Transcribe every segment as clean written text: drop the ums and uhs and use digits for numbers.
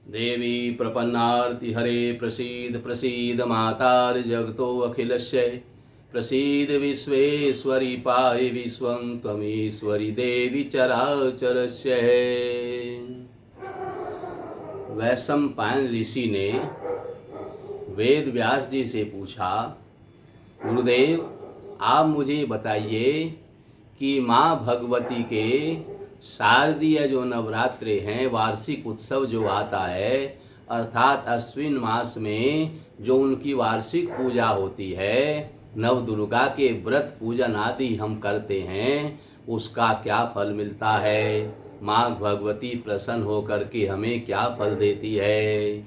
देवी प्रपन्नार्तिहरे प्रसीद प्रसीद मातार्जगतो अखिलस्य प्रसीद विश्वेश्वरी पाहि विश्वं त्वमीश्वरी देवी चराचरस्य। वैशंपायन ऋषि ने वेद व्यास जी से पूछा, गुरुदेव आप मुझे बताइए कि माँ भगवती के शारदीय जो नवरात्रे हैं, वार्षिक उत्सव जो आता है, अर्थात अश्विन मास में जो उनकी वार्षिक पूजा होती है, नव दुर्गा के व्रत पूजन आदि हम करते हैं, उसका क्या फल मिलता है? माँ भगवती प्रसन्न होकर के हमें क्या फल देती है?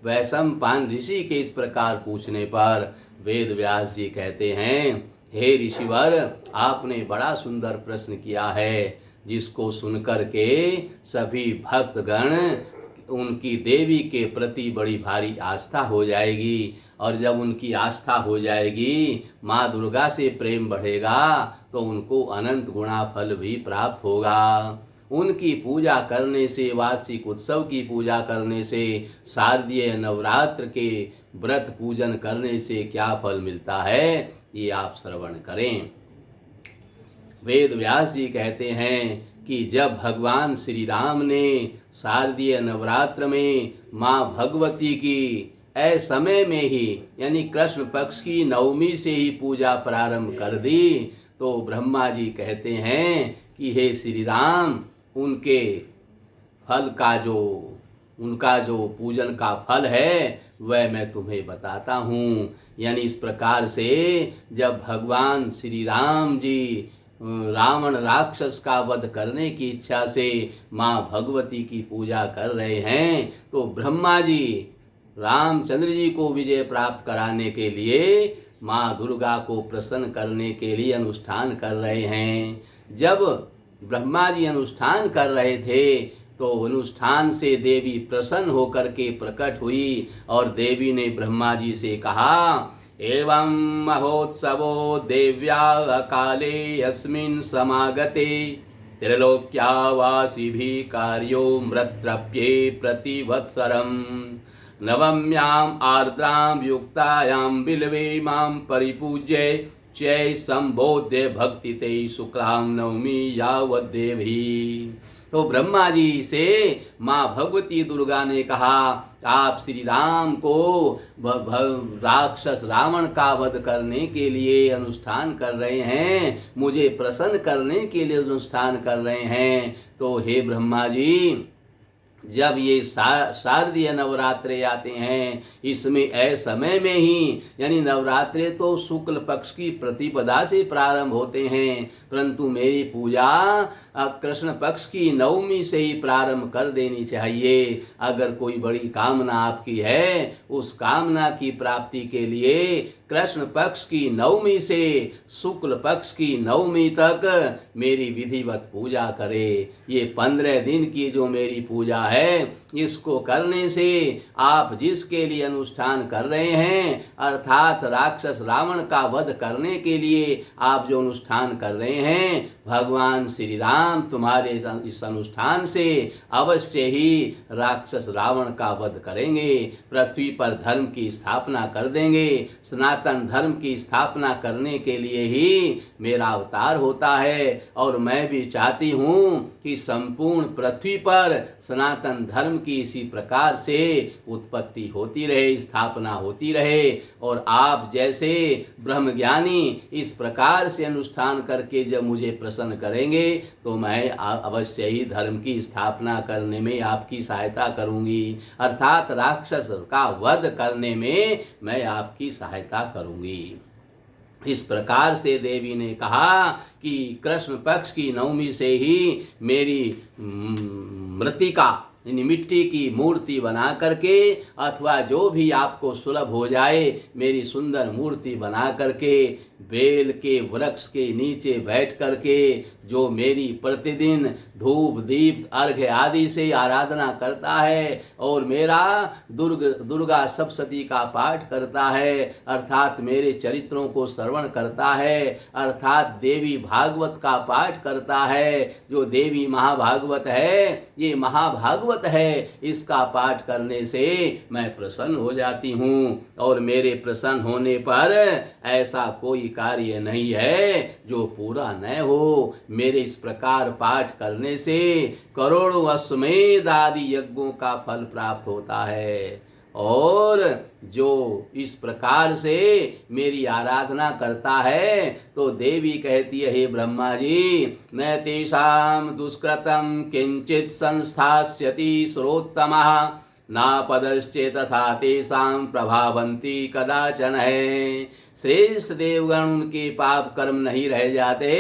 वैशंपायन ऋषि के इस प्रकार पूछने पर वेद व्यास जी कहते हैं, हे ऋषिवर, आपने बड़ा सुंदर प्रश्न किया है, जिसको सुनकर के सभी भक्तगण उनकी देवी के प्रति बड़ी भारी आस्था हो जाएगी। और जब उनकी आस्था हो जाएगी, माँ दुर्गा से प्रेम बढ़ेगा, तो उनको अनंत गुणा फल भी प्राप्त होगा। उनकी पूजा करने से, वार्षिक उत्सव की पूजा करने से, शारदीय नवरात्र के व्रत पूजन करने से क्या फल मिलता है, ये आप श्रवण करें। वेद व्यास जी कहते हैं कि जब भगवान श्री राम ने शारदीय नवरात्र में माँ भगवती की समय में ही, यानी कृष्ण पक्ष की नवमी से ही पूजा प्रारंभ कर दी, तो ब्रह्मा जी कहते हैं कि हे श्री राम, उनका जो पूजन का फल है वह मैं तुम्हें बताता हूँ। यानी इस प्रकार से जब भगवान श्री राम जी रावण राक्षस का वध करने की इच्छा से माँ भगवती की पूजा कर रहे हैं, तो ब्रह्मा जी रामचंद्र जी को विजय प्राप्त कराने के लिए, माँ दुर्गा को प्रसन्न करने के लिए अनुष्ठान कर रहे हैं। जब ब्रह्मा जी अनुष्ठान कर रहे थे, तो अनुष्ठान से देवी प्रसन्न होकर के प्रकट हुई और देवी ने ब्रह्मा जी से कहा, एवं महोत्सवो देव्या काले अस्मिन् समागते त्रिलोक्यावासिभिः कार्यो मृत्रप्ये प्रतिवत्सरम् नवम्याम् आर्द्रां युक्तायां बिल्वे मां परिपूज्य चै संबोध्य भक्ति ते शुक्लां नवमी यावद्देवी। तो ब्रह्मा जी से माँ भगवती दुर्गा ने कहा, आप श्री राम को राक्षस रावण का वध करने के लिए अनुष्ठान कर रहे हैं, मुझे प्रसन्न करने के लिए अनुष्ठान कर रहे हैं। तो हे ब्रह्मा जी, जब ये शारदीय नवरात्रे आते हैं, इसमें समय में ही, यानी नवरात्रे तो शुक्ल पक्ष की प्रतिपदा से प्रारंभ होते हैं, परंतु मेरी पूजा कृष्ण पक्ष की नवमी से ही प्रारंभ कर देनी चाहिए। अगर कोई बड़ी कामना आपकी है, उस कामना की प्राप्ति के लिए कृष्ण पक्ष की नवमी से शुक्ल पक्ष की नवमी तक मेरी विधिवत पूजा करे। ये 15 दिन की जो मेरी पूजा है, इसको करने से आप जिसके लिए अनुष्ठान कर रहे हैं, अर्थात राक्षस रावण का वध करने के लिए आप जो अनुष्ठान कर रहे हैं, भगवान श्री राम तुम्हारे इस अनुष्ठान से अवश्य ही राक्षस रावण का वध करेंगे, पृथ्वी पर धर्म की स्थापना कर देंगे। सनातन धर्म की स्थापना करने के लिए ही मेरा अवतार होता है, और मैं भी चाहती हूँ कि संपूर्ण पृथ्वी पर सनातन धर्म की इसी प्रकार से उत्पत्ति होती रहे, स्थापना होती रहे। और आप जैसे ब्रह्मज्ञानी इस प्रकार से अनुष्ठान करके जब मुझे प्रसन्न करेंगे, तो मैं अवश्य ही धर्म की स्थापना करने में आपकी सहायता करूंगी, अर्थात राक्षस का वध करने में मैं आपकी सहायता करूंगी। इस प्रकार से देवी ने कहा कि कृष्ण पक्ष की नवमी से ही मेरी मृतिका, मिट्टी की मूर्ति बना करके, अथवा जो भी आपको सुलभ हो जाए, मेरी सुंदर मूर्ति बना करके बेल के वृक्ष के नीचे बैठ करके जो मेरी प्रतिदिन धूप दीप अर्घ्य आदि से आराधना करता है और मेरा दुर्गा सप्तशती का पाठ करता है, अर्थात मेरे चरित्रों को श्रवण करता है, अर्थात देवी भागवत का पाठ करता है। जो देवी महाभागवत है, ये महाभागवत है, इसका पाठ करने से मैं प्रसन्न हो जाती हूँ। और मेरे प्रसन्न होने पर ऐसा कोई कार्य नहीं है जो पूरा न हो। मेरे इस प्रकार पाठ करने से करोड़ों अश्वमेध आदि यज्ञों का फल प्राप्त होता है। और जो इस प्रकार से मेरी आराधना करता है तो देवी कहती है, हे ब्रह्मा जी, न तेषां दुष्कृतं किंचित संस्थास्यति सर्वोत्तमः नापदश्चेत तथा तेषां प्रभावन्ति कदाचन है। श्रेष्ठ देवगण उनके पाप कर्म नहीं रह जाते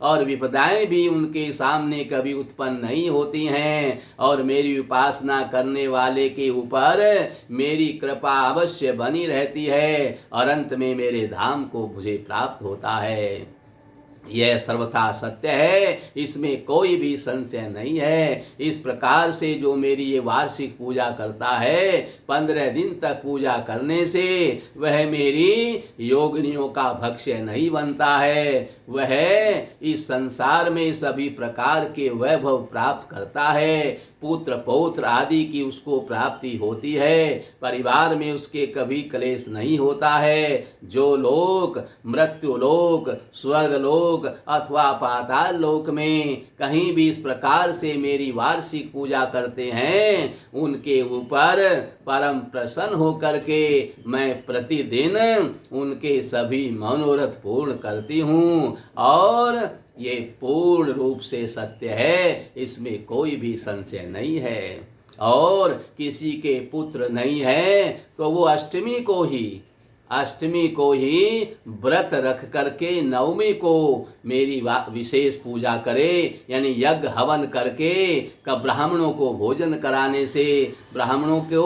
और विपदाएं भी उनके सामने कभी उत्पन्न नहीं होती हैं और मेरी उपासना करने वाले के ऊपर मेरी कृपा अवश्य बनी रहती है और अंत में मेरे धाम को मुझे प्राप्त होता है। यह सर्वथा सत्य है, इसमें कोई भी संशय नहीं है। इस प्रकार से जो मेरी ये वार्षिक पूजा करता है, 15 दिन तक पूजा करने से वह मेरी योगिनियों का भक्ष्य नहीं बनता है। वह इस संसार में सभी प्रकार के वैभव प्राप्त करता है, पुत्र पौत्र आदि की उसको प्राप्ति होती है, परिवार में उसके कभी क्लेश नहीं होता है। जो लोग मृत्यु लोक, स्वर्ग लोक अथवा पाताल लोक में कहीं भी इस प्रकार से मेरी वार्षिक पूजा करते हैं, उनके ऊपर परम प्रसन्न होकर के मैं प्रतिदिन उनके सभी मनोरथ पूर्ण करती हूँ और ये पूर्ण रूप से सत्य है, इसमें कोई भी संशय नहीं है। और किसी के पुत्र नहीं है तो वो अष्टमी को ही व्रत रख करके नवमी को मेरी विशेष पूजा करे, यानी यज्ञ हवन करके ब्राह्मणों को भोजन कराने से, ब्राह्मणों को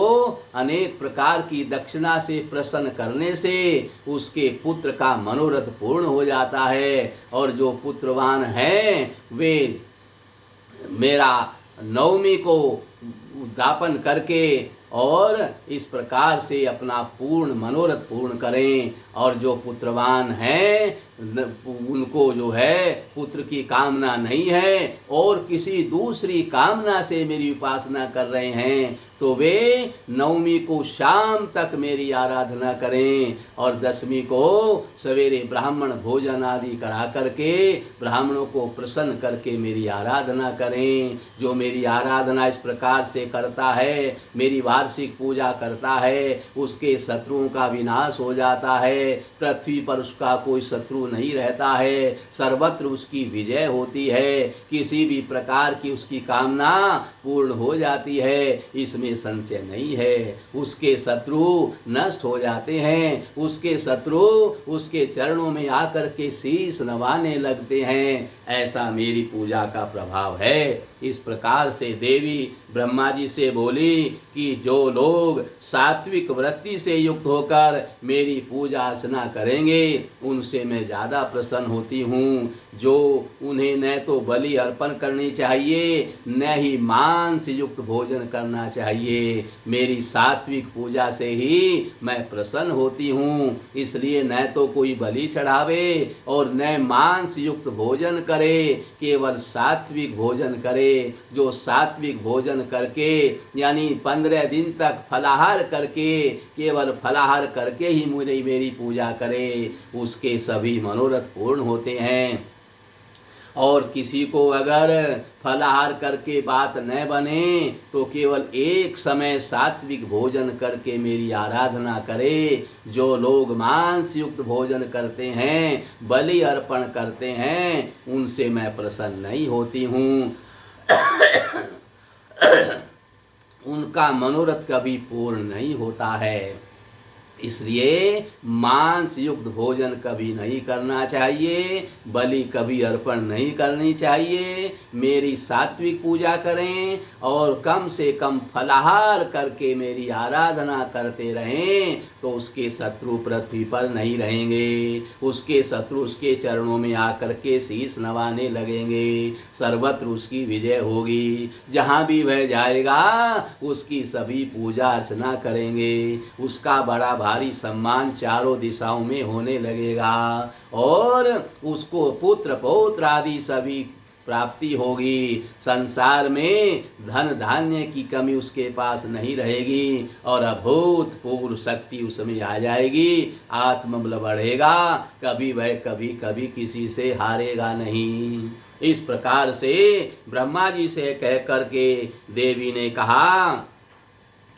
अनेक प्रकार की दक्षिणा से प्रसन्न करने से उसके पुत्र का मनोरथ पूर्ण हो जाता है। और जो पुत्रवान हैं वे मेरा नवमी को उद्यापन करके और इस प्रकार से अपना पूर्ण मनोरथ पूर्ण करें। और जो पुत्रवान हैं उनको जो है पुत्र की कामना नहीं है और किसी दूसरी कामना से मेरी उपासना कर रहे हैं तो वे नवमी को शाम तक मेरी आराधना करें और दशमी को सवेरे ब्राह्मण भोजन आदि करा करके ब्राह्मणों को प्रसन्न करके मेरी आराधना करें। जो मेरी आराधना इस प्रकार से करता है, मेरी वार्षिक पूजा करता है, उसके शत्रुओं का विनाश हो जाता है, पृथ्वी पर उसका कोई शत्रु नहीं रहता है, सर्वत्र उसकी विजय होती है, किसी भी प्रकार की उसकी कामना पूर्ण हो जाती है, इसमें संशय नहीं है। उसके शत्रु नष्ट हो जाते हैं, उसके शत्रु उसके चरणों में आकर के शीश नवाने लगते हैं, ऐसा मेरी पूजा का प्रभाव है। इस प्रकार से देवी ब्रह्मा जी से बोली कि जो लोग सात्विक वृत्ति से युक्त होकर मेरी पूजा अर्चना करेंगे उनसे मैं ज़्यादा प्रसन्न होती हूँ। जो उन्हें न तो बलि अर्पण करनी चाहिए न ही मांस युक्त भोजन करना चाहिए, मेरी सात्विक पूजा से ही मैं प्रसन्न होती हूँ। इसलिए न तो कोई बलि चढ़ावे और न मांस युक्त भोजन करे, केवल सात्विक भोजन करे। जो सात्विक भोजन करके यानी 15 दिन तक फलाहार करके, केवल फलाहार करके ही मेरी पूजा करे, उसके सभी मनोरथ पूर्ण होते हैं। और किसी को अगर फलाहार करके बात न बने तो केवल एक समय सात्विक भोजन करके मेरी आराधना करे। जो लोग मांस युक्त भोजन करते हैं, बलि अर्पण करते हैं, उनसे मैं प्रसन्न नहीं होती हूँ। उनका मनोरथ कभी पूर्ण नहीं होता है। इसलिए मांस युक्त भोजन कभी नहीं करना चाहिए, बलि कभी अर्पण नहीं करनी चाहिए। मेरी सात्विक पूजा करें और कम से कम फलाहार करके मेरी आराधना करते रहें, तो उसके शत्रु पृथ्वी पर नहीं रहेंगे। उसके शत्रु उसके चरणों में आकर के शीश नवाने लगेंगे, सर्वत्र उसकी विजय होगी। जहाँ भी वह जाएगा उसकी सभी पूजा अर्चना करेंगे, उसका बड़ा भारी सम्मान चारों दिशाओं में होने लगेगा और उसको पुत्र पौत्र आदि सभी प्राप्ति होगी। संसार में धन धान्य की कमी उसके पास नहीं रहेगी और अभूतपूर्व शक्ति उसमें आ जाएगी। आत्मबल बढ़ेगा, कभी वह कभी किसी से हारेगा नहीं। इस प्रकार से ब्रह्मा जी से कह करके देवी ने कहा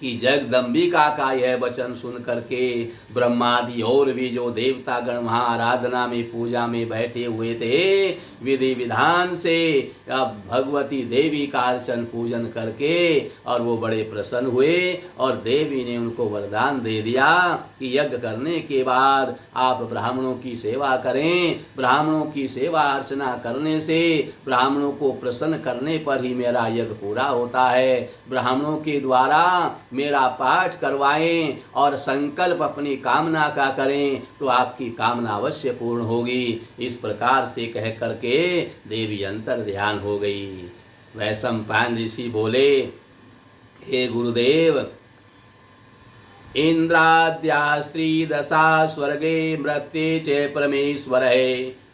कि जगदम्बिका का यह वचन सुन करके ब्रह्मादि और भी जो देवता गण वहाँ आराधना में पूजा में बैठे हुए थे, विधि विधान से अब भगवती देवी का अर्चन पूजन करके और वो बड़े प्रसन्न हुए और देवी ने उनको वरदान दे दिया कि यज्ञ करने के बाद आप ब्राह्मणों की सेवा करें। ब्राह्मणों की सेवा अर्चना करने से, ब्राह्मणों को प्रसन्न करने पर ही मेरा यज्ञ पूरा होता है। ब्राह्मणों के द्वारा मेरा पाठ करवाएं और संकल्प अपनी कामना का करें तो आपकी कामना अवश्य पूर्ण होगी। इस प्रकार से कह करके देवी अंतर ध्यान हो गई। वैशंपायन ऋषि बोले, हे गुरुदेव, इंद्राद्या स्त्रीदशा स्वर्गे मृत्ये च परमेश्वर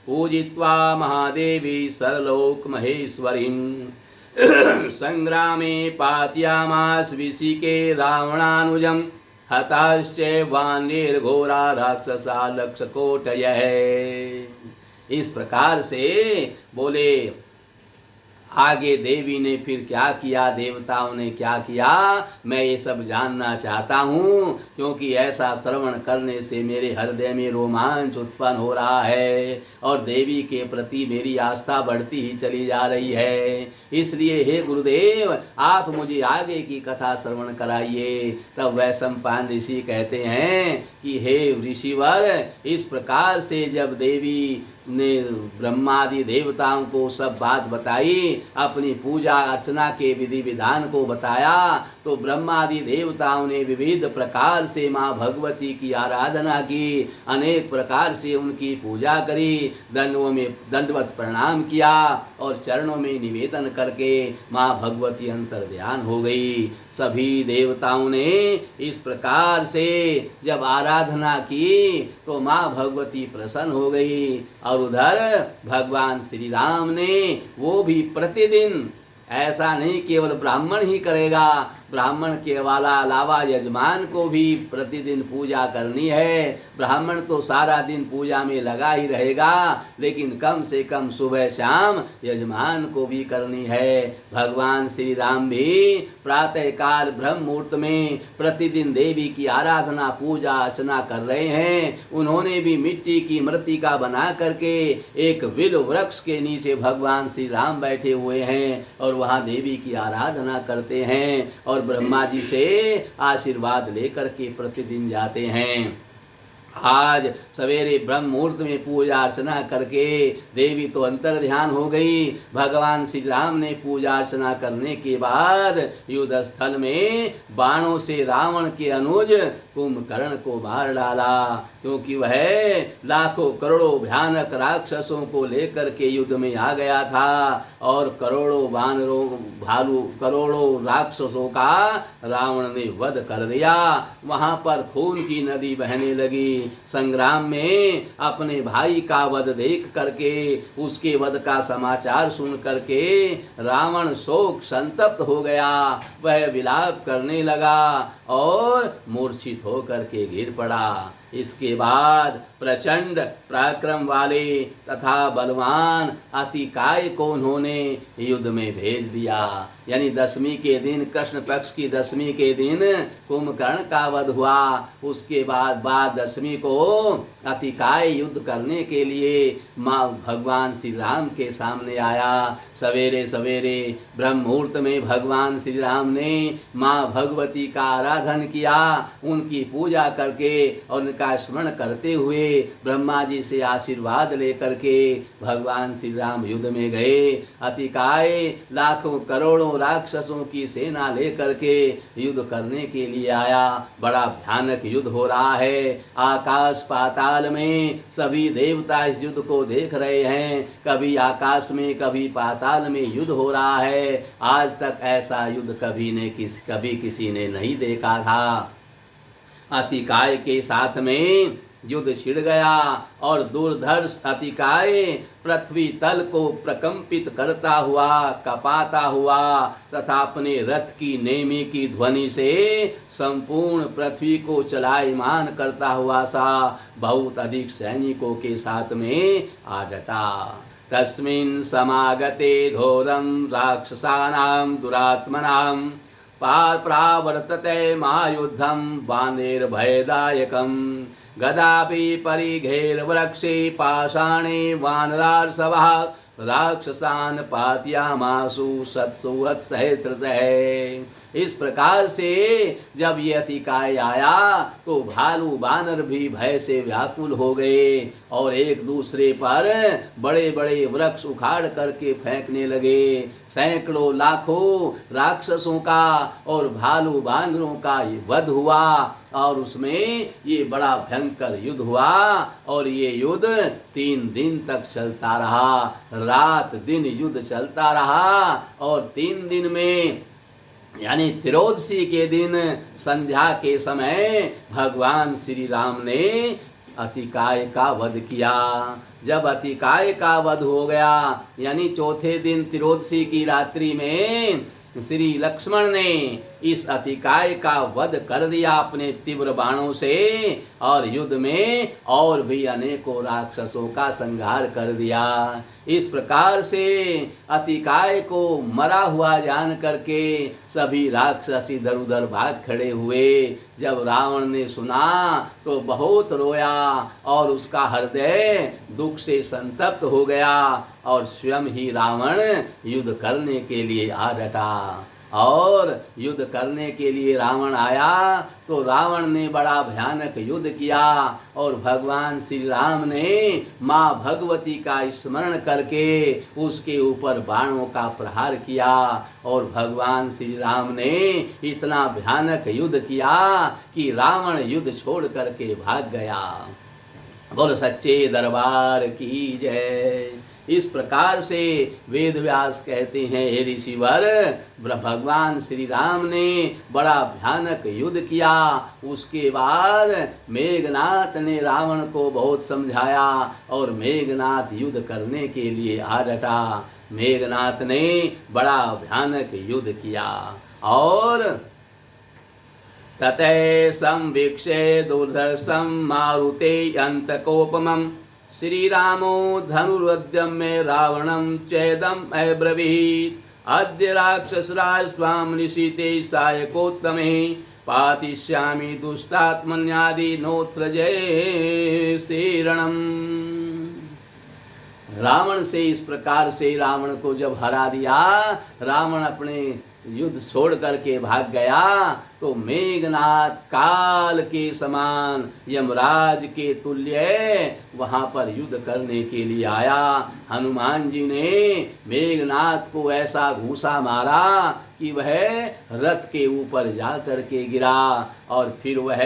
पूजित्वा महादेवी सरलोक महेश्वरीम् संग्रामे पातयामास विशिके रावणानुजं हताश्चैवान्यैर्घोरा राक्षसा लक्षकोटयः। इस प्रकार से बोले। आगे देवी ने फिर क्या किया, देवताओं ने क्या किया, मैं ये सब जानना चाहता हूँ, क्योंकि ऐसा श्रवण करने से मेरे हृदय में रोमांच उत्पन्न हो रहा है और देवी के प्रति मेरी आस्था बढ़ती ही चली जा रही है। इसलिए हे गुरुदेव, आप मुझे आगे की कथा श्रवण कराइए। तब वैशंपायन ऋषि कहते हैं कि हे ऋषिवर, इस प्रकार से जब देवी ने ब्रह्मादि देवताओं को सब बात बताई, अपनी पूजा अर्चना के विधि विधान को बताया, तो ब्रह्मादि देवताओं ने विविध प्रकार से माँ भगवती की आराधना की, अनेक प्रकार से उनकी पूजा करी, दंडवत प्रणाम किया और चरणों में निवेदन करके माँ भगवती अंतर ध्यान हो गई। सभी देवताओं ने इस प्रकार से जब आराधना की तो माँ भगवती प्रसन्न हो गई और उधर भगवान श्री राम ने वो भी प्रतिदिन, ऐसा नहीं केवल ब्राह्मण ही करेगा, ब्राह्मण के अलावा यजमान को भी प्रतिदिन पूजा करनी है। ब्राह्मण तो सारा दिन पूजा में लगा ही रहेगा, लेकिन कम से कम सुबह शाम यजमान को भी करनी है। भगवान श्री राम भी प्रातःकाल ब्रह्म मुहूर्त में प्रतिदिन देवी की आराधना पूजा अर्चना कर रहे हैं। उन्होंने भी मिट्टी की मृत्तिका बना करके एक विल वृक्ष के नीचे भगवान श्री राम बैठे हुए हैं और वहाँ देवी की आराधना करते हैं और ब्रह्मा जी से आशीर्वाद लेकर के प्रतिदिन जाते हैं। आज सवेरे ब्रह्म मुहूर्त में पूजा अर्चना करके देवी तो अंतर ध्यान हो गई। भगवान श्री राम ने पूजा अर्चना करने के बाद युद्ध स्थल में बाणों से रावण के अनुज कुंभकर्ण को मार डाला, क्योंकि वह लाखों करोड़ों भयानक राक्षसों को लेकर के युद्ध में आ गया था और करोड़ों वानरों भालू करोड़ों राक्षसों का रावण ने वध कर दिया। वहां पर खून की नदी बहने लगी। संग्राम में अपने भाई का वध देख करके, उसके वध का समाचार सुन करके रावण शोक संतप्त हो गया। वह विलाप करने लगा और मूर्छित होकर के गिर पड़ा। इसके बाद प्रचंड पराक्रम वाले तथा बलवान अतिकाय को उन्होंने युद्ध में भेज दिया। यानी दशमी के दिन, कृष्ण पक्ष की दशमी के दिन कुंभकर्ण का वध हुआ। उसके बाद दशमी को अतिकाय युद्ध करने के लिए माँ भगवान श्री राम के सामने आया। सवेरे सवेरे ब्रह्म मुहूर्त में भगवान श्री राम ने माँ भगवती का आराधन किया, उनकी पूजा करके और उनका स्मरण करते हुए ब्रह्मा जी से आशीर्वाद लेकर के भगवान श्री राम युद्ध में गए। अतिकाय लाखों करोड़ों राक्षसों की सेना लेकर के युद्ध करने के लिए आया। बड़ा भयानक युद्ध हो रहा है। आकाश पाताल में सभी देवता इस युद्ध को देख रहे हैं। कभी आकाश में कभी पाताल में युद्ध हो रहा है। आज तक ऐसा युद्ध कभी किसी ने नहीं देखा था। अतिकाय के साथ में युद्ध छिड़ गया और दुर्धर्ष अतिकाय पृथ्वी तल को प्रकंपित करता हुआ, कपाता हुआ तथा अपने रथ की नेमी की ध्वनि से संपूर्ण पृथ्वी को चलायमान करता हुआ सा बहुत अधिक सैनिकों के साथ में आ डटा। तस्मिन् समागते घोरं राक्षसानां दुरात्मनां प्रावर्तते महायुद्धं वानरभयदायकं गदापि परिघेरवृक्षे पाषाणे वानरार्षवः राक्षसान पातयामासु सहस्रशः। इस प्रकार से जब ये अतिकाय आया तो भालू बानर भी भय से व्याकुल हो गए और एक दूसरे पर बड़े बड़े वृक्ष उखाड़ करके फेंकने लगे। सैकड़ों लाखों राक्षसों का और भालू बानरों का वध हुआ और उसमें ये बड़ा भयंकर युद्ध हुआ और ये युद्ध 3 दिन तक चलता रहा। रात दिन युद्ध चलता रहा और 3 दिन में यानी त्रयोदशी के दिन संध्या के समय भगवान श्री राम ने अतिकाय का वध किया। जब अतिकाय का वध हो गया यानी चौथे दिन त्रयोदशी की रात्रि में श्री लक्ष्मण ने इस अतिकाय का वध कर दिया अपने तीव्र बाणों से और युद्ध में और भी अनेकों राक्षसों का संहार कर दिया। इस प्रकार से अतिकाय को मरा हुआ जान करके सभी राक्षस इधर उधर भाग खड़े हुए। जब रावण ने सुना तो बहुत रोया और उसका हृदय दुख से संतप्त हो गया और स्वयं ही रावण युद्ध करने के लिए आ डटा। और युद्ध करने के लिए रावण आया तो रावण ने बड़ा भयानक युद्ध किया और भगवान श्री राम ने माँ भगवती का स्मरण करके उसके ऊपर बाणों का प्रहार किया और भगवान श्री राम ने इतना भयानक युद्ध किया कि रावण युद्ध छोड़ करके भाग गया। बोलो सच्चे दरबार की जय। इस प्रकार से वेद व्यास कहते हैं, हे ऋषिवर, भगवान श्री राम ने बड़ा भयानक युद्ध किया। उसके बाद मेघनाथ ने रावण को बहुत समझाया और मेघनाथ युद्ध करने के लिए आ डटा। मेघनाथ ने बड़ा भयानक युद्ध किया और ततः संवीक्षे दुर्धर्षं मारुते अंतकोपमं श्री रामो धनुरुद्यम्य रावणं चेदम् अब्रवीत् अद्य राक्षसराज त्वां निशीते सायकोत्तमे पातिष्यामि दुष्टात्मन्यादि नोत्र जय शरणम्। रावण से इस प्रकार से रावण को जब हरा दिया, रावण अपने युद्ध छोड़ करके भाग गया तो मेघनाथ काल के समान यमराज के तुल्य वहाँ पर युद्ध करने के लिए आया। हनुमान जी ने मेघनाथ को ऐसा घूंसा मारा कि वह रथ के ऊपर जा करके गिरा और फिर वह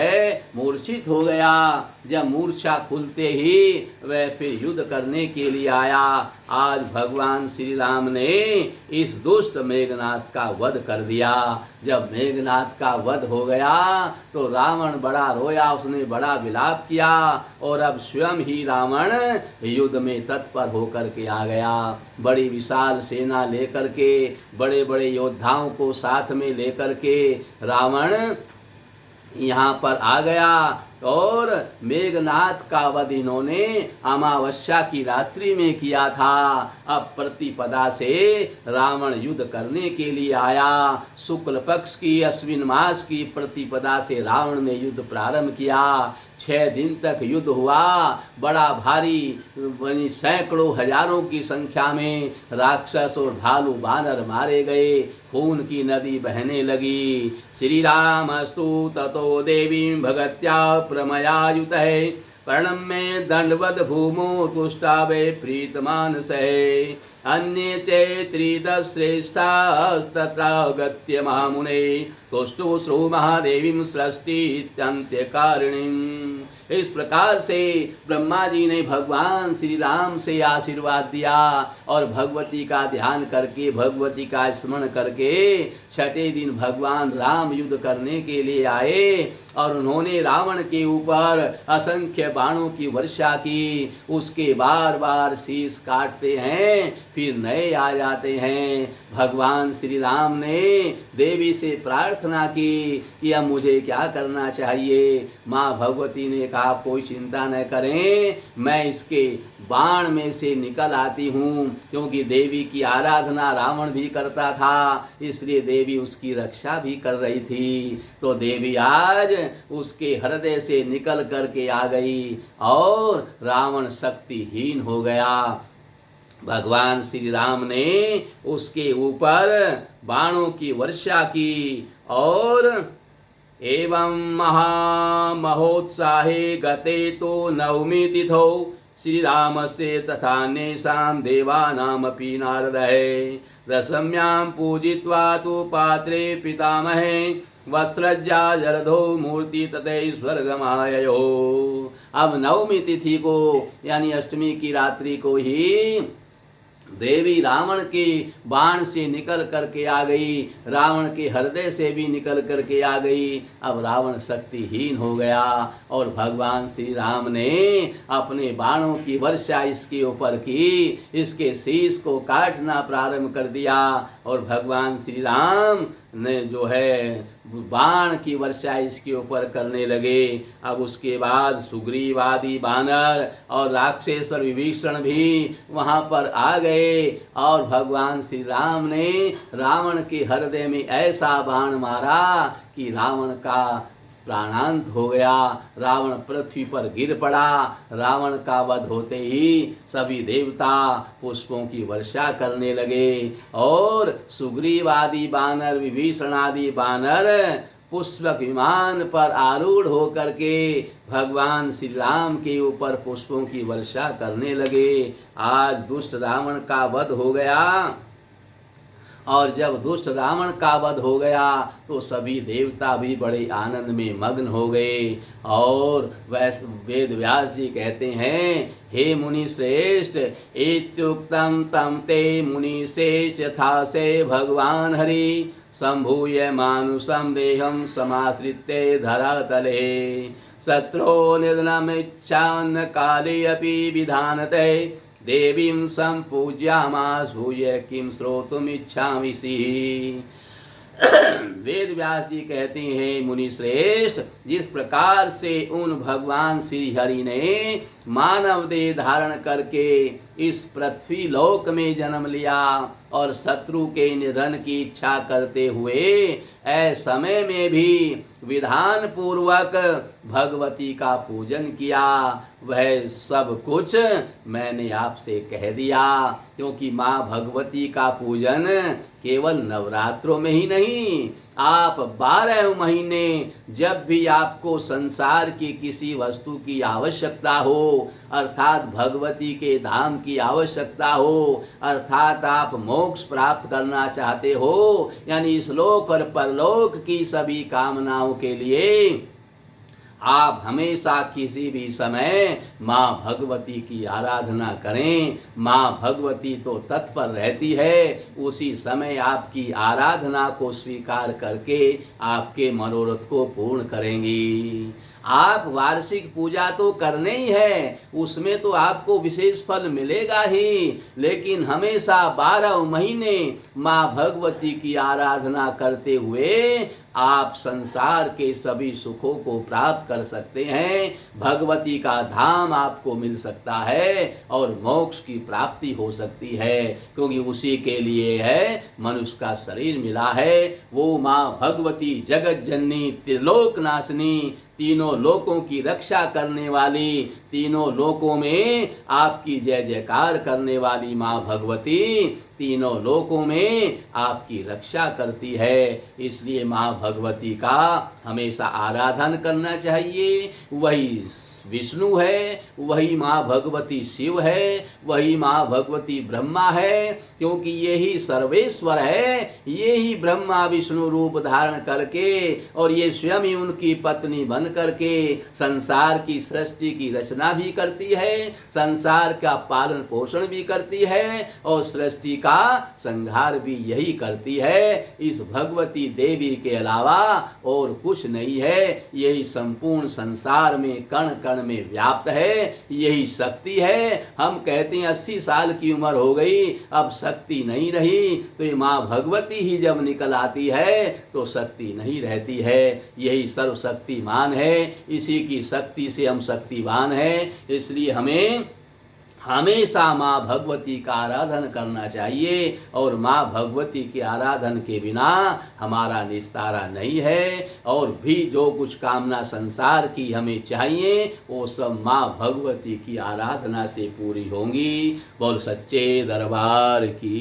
मूर्छित हो गया। जब मूर्छा खुलते ही वह फिर युद्ध करने के लिए आया। आज भगवान श्री राम ने इस दुष्ट मेघनाथ का वध कर दिया। जब मेघनाथ का वध हो गया तो रावण बड़ा रोया, उसने बड़ा विलाप किया और अब स्वयं ही रावण युद्ध में तत्पर होकर के आ गया। बड़ी विशाल सेना लेकर के, बड़े बड़े योद्धाओं को साथ में लेकर के रावण यहाँ पर आ गया और मेघनाथ का वध इन्होंने अमावस्या की रात्रि में किया था। अब प्रतिपदा से रावण युद्ध करने के लिए आया। शुक्ल पक्ष की अश्विन मास की प्रतिपदा से रावण ने युद्ध प्रारंभ किया। 6 दिन तक युद्ध हुआ। बड़ा भारी सैकड़ों हजारों की संख्या में राक्षस और भालू बानर मारे गए। खून की नदी बहने लगी। श्री रामस्तु ततो देवीं भगत्या प्रमयायुतये प्रणम्य दंडवद भूमो तुष्टावे प्रीतमानसये अन्ये चैत्रिदश्रेष्ठास्तत्रागत्य महामुने तुष्टुश्रु महादेवीं सृष्टित्यन्त्यकारिणीम्। इस प्रकार से ब्रह्मा जी ने भगवान श्री राम से आशीर्वाद दिया और भगवती का ध्यान करके, भगवती का स्मरण करके 6ठे दिन भगवान राम युद्ध करने के लिए आए और उन्होंने रावण के ऊपर असंख्य बाणों की वर्षा की। उसके बार बार शीश काटते हैं, फिर नए आ जाते हैं। भगवान श्री राम ने देवी से प्रार्थना की कि अब मुझे क्या करना चाहिए। माँ भगवती ने कहा आप कोई चिंता न करें, मैं इसके बाण में से निकल आती हूँ। क्योंकि देवी की आराधना रावण भी करता था, इसलिए देवी उसकी रक्षा भी कर रही थी। तो देवी आज उसके हृदय से निकल करके आ गई और रावण शक्तिहीन हो गया। भगवान श्री राम ने उसके ऊपर बाणों की वर्षा की और एवं महामहोत्साहे गते तो नवमी तिथौ श्री राम से तथा नेषां देवानामपि नारदः दशम्यां पूजित्वा तु पात्रे पितामहे वस्त्रज्जा जरधो मूर्ति ततः स्वर्गमाययो। अब नवमी तिथि को यानी अष्टमी की रात्रि को ही देवी रावण के बाण से निकल करके आ गई, रावण के हृदय से भी निकल करके आ गई। अब रावण शक्तिहीन हो गया और भगवान श्री राम ने अपने बाणों की वर्षा इसके ऊपर की, इसके शीश को काटना प्रारंभ कर दिया और भगवान श्री राम ने जो है बाण की वर्षा इसके ऊपर करने लगे। अब उसके बाद सुग्रीव आदि बानर और राक्षस और विभीषण भी वहाँ पर आ गए और भगवान श्री राम ने रावण के हृदय में ऐसा बाण मारा कि रावण का प्राणांत हो गया। रावण पृथ्वी पर गिर पड़ा। रावण का वध होते ही सभी देवता पुष्पों की वर्षा करने लगे और सुग्रीव आदि बानर, विभीषण आदि बानर पुष्पक विमान पर आरूढ़ होकर के भगवान श्री राम के ऊपर पुष्पों की वर्षा करने लगे। आज दुष्ट रावण का वध हो गया और जब दुष्ट रावण का वध हो गया तो सभी देवता भी बड़े आनंद में मग्न हो गए। और वेद व्यास जी कहते हैं, हे मुनि श्रेष्ठ इत्युक्तम तम ते मुनि श्रेष्ठ यथा से भगवान हरि संभूय मानुषम देहम समाश्रित्य धरातले शत्रो निधनमिच्छान्न काले अपि विधानते देवीं संपूज्यामास भूय किम श्रोतुमिच्छामि सी। वेद व्यास जी कहते हैं, मुनि श्रेष्ठ जिस प्रकार से उन भगवान श्री हरि ने मानव देह धारण करके इस पृथ्वी लोक में जन्म लिया और शत्रु के निधन की इच्छा करते हुए ऐसे समय में भी विधान पूर्वक भगवती का पूजन किया, वह सब कुछ मैंने आपसे कह दिया। क्योंकि माँ भगवती का पूजन केवल नवरात्रों में ही नहीं, आप 12 महीने जब भी आपको संसार की किसी वस्तु की आवश्यकता हो, अर्थात भगवती के धाम की आवश्यकता हो, अर्थात आप मोक्ष प्राप्त करना चाहते हो, यानी इस लोक और परलोक की सभी कामनाओं के लिए आप हमेशा किसी भी समय माँ भगवती की आराधना करें। माँ भगवती तो तत्पर रहती है, उसी समय आपकी आराधना को स्वीकार करके आपके मनोरथ को पूर्ण करेंगी। आप वार्षिक पूजा तो करने ही है, उसमें तो आपको विशेष फल मिलेगा ही, लेकिन हमेशा 12 महीने माँ भगवती की आराधना करते हुए आप संसार के सभी सुखों को प्राप्त कर सकते हैं। भगवती का धाम आपको मिल सकता है और मोक्ष की प्राप्ति हो सकती है, क्योंकि उसी के लिए है मनुष्य का शरीर मिला है। वो माँ भगवती जगत जननी त्रिलोक नाशनी, तीनों लोकों की रक्षा करने वाली, तीनों लोकों में आपकी जय जयकार करने वाली माँ भगवती तीनों लोकों में आपकी रक्षा करती है। इसलिए माँ भगवती का हमेशा आराधन करना चाहिए। वही विष्णु है, वही माँ भगवती शिव है, वही माँ भगवती ब्रह्मा है, क्योंकि यही सर्वेश्वर है। ये ही ब्रह्मा विष्णु रूप धारण करके और ये स्वयं ही उनकी पत्नी बन करके संसार की सृष्टि की रचना भी करती है, संसार का पालन पोषण भी करती है और सृष्टि का संहार भी यही करती है। इस भगवती देवी के अलावा और कुछ नहीं है। यही संपूर्ण संसार में कण कण में व्याप्त है, यही शक्ति है। हम कहते हैं 80 साल की उम्र हो गई, अब शक्ति नहीं रही, तो ये माँ भगवती ही जब निकल आती है तो शक्ति नहीं रहती है। यही सर्वशक्तिमान है, इसी की शक्ति से हम शक्तिवान हैं। इसलिए हमें हमेशा माँ भगवती का आराधन करना चाहिए और माँ भगवती के आराधन के बिना हमारा निस्तारा नहीं है। और भी जो कुछ कामना संसार की हमें चाहिए वो सब माँ भगवती की आराधना से पूरी होंगी। बोल सच्चे दरबार की।